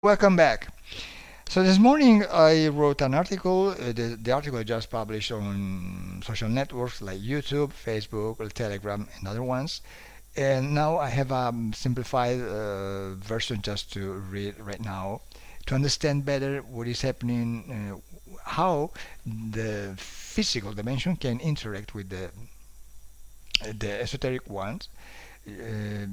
Welcome back. So this morning I wrote an article. The article I just published on social networks like YouTube, Facebook, or Telegram, and other ones. And now I have a simplified version just to read right now to understand better what is happening, how the physical dimension can interact with the esoteric ones. Uh,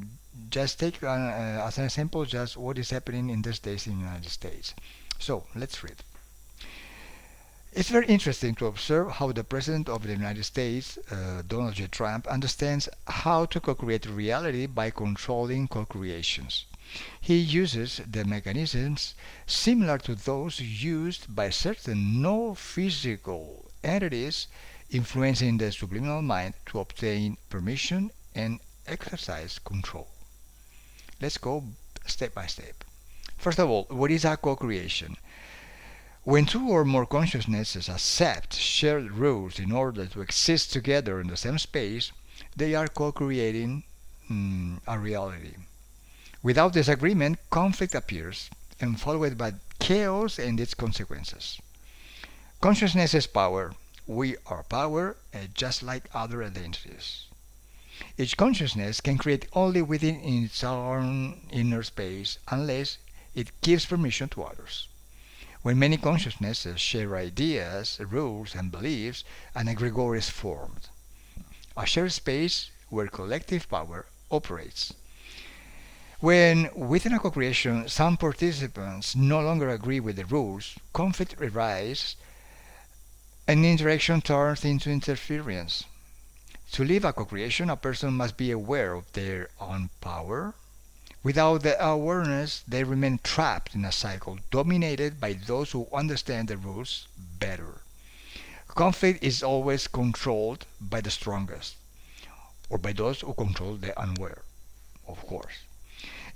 just take as an example just what is happening in these days in the United States. So let's read. It's very interesting to observe how the President of the United States, Donald J. Trump, understands how to co-create reality by controlling co-creations. He uses the mechanisms similar to those used by certain non-physical entities influencing the subliminal mind to obtain permission and exercise control. Let's go step by step. First of all, what is a co-creation? When two or more consciousnesses accept shared rules in order to exist together in the same space, they are co-creating a reality. Without this agreement, conflict appears, and followed by chaos and its consequences. Consciousness is power. We are power, just like other identities. Each consciousness can create only within its own inner space unless it gives permission to others. When many consciousnesses share ideas, rules, and beliefs, an egregore is formed, a shared space where collective power operates. When, within a co-creation, some participants no longer agree with the rules, conflict arises and interaction turns into interference. To live a co-creation, a person must be aware of their own power. Without the awareness, they remain trapped in a cycle dominated by those who understand the rules better. Conflict is always controlled by the strongest, or by those who control the unaware, of course.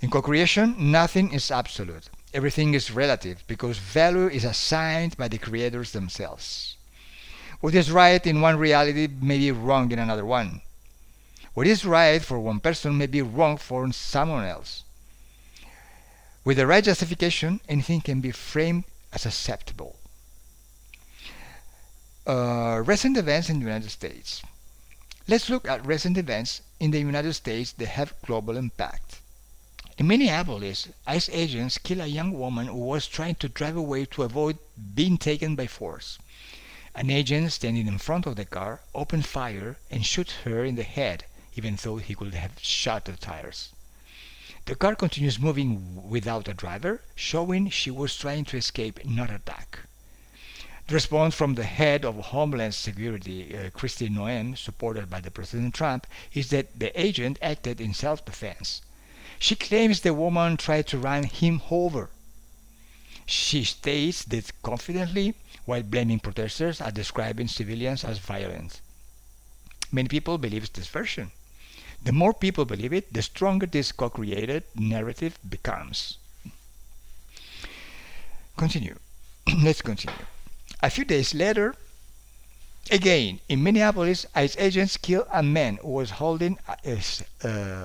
In co-creation, nothing is absolute. Everything is relative because value is assigned by the creators themselves. What is right in one reality may be wrong in another one. What is right for one person may be wrong for someone else. With the right justification, anything can be framed as acceptable. Recent events in the United States. Let's look at recent events in the United States that have global impact. In Minneapolis, ICE agents killed a young woman who was trying to drive away to avoid being taken by force. An agent standing in front of the car opened fire and shot her in the head, even though he could have shot the tires. The car continues moving without a driver, showing she was trying to escape, not attack. The response from the head of Homeland Security, Kristi Noem, supported by the President Trump, is that the agent acted in self-defense. She claims the woman tried to run him over. She states this confidently while blaming protesters and describing civilians as violent. Many people believe this version. The more people believe it, the stronger this co-created narrative becomes. Continue. Let's continue. A few days later, again, in Minneapolis, ICE agents killed a man who was holding a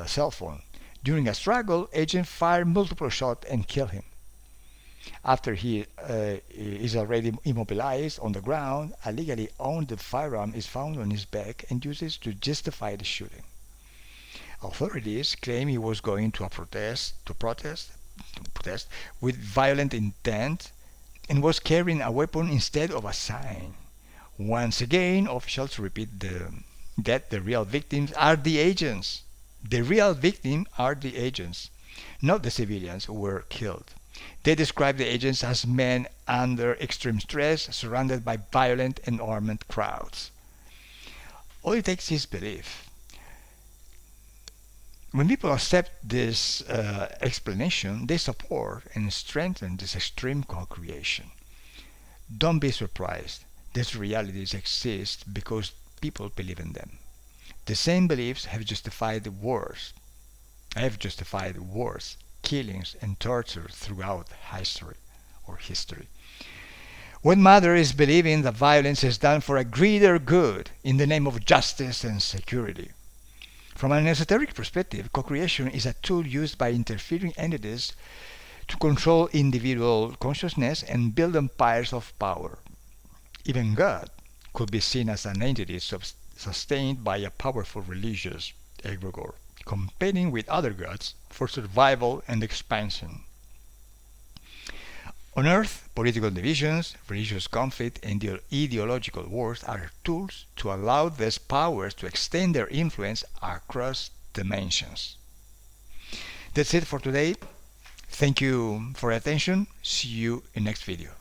cell phone. During a struggle, agents fired multiple shots and killed him. After he is already immobilized on the ground, a legally owned firearm is found on his back and uses to justify the shooting. Authorities claim he was going to protest with violent intent and was carrying a weapon instead of a sign. Once again, officials repeat that the real victims are the agents. The real victims are the agents, not the civilians who were killed. They describe the agents as men under extreme stress, surrounded by violent and armed crowds. All it takes is belief. When people accept this explanation, they support and strengthen this extreme co-creation. Don't be surprised. These realities exist because people believe in them. The same beliefs have justified wars, killings, and torture throughout history. What matters is believing that violence is done for a greater good in the name of justice and security. From an esoteric perspective, co-creation is a tool used by interfering entities to control individual consciousness and build empires of power. Even God could be seen as an entity sustained by a powerful religious egregore, competing with other gods for survival and expansion. On Earth, political divisions, religious conflict, and ideological wars are tools to allow these powers to extend their influence across dimensions. That's it for today. Thank you for your attention. See you in next video.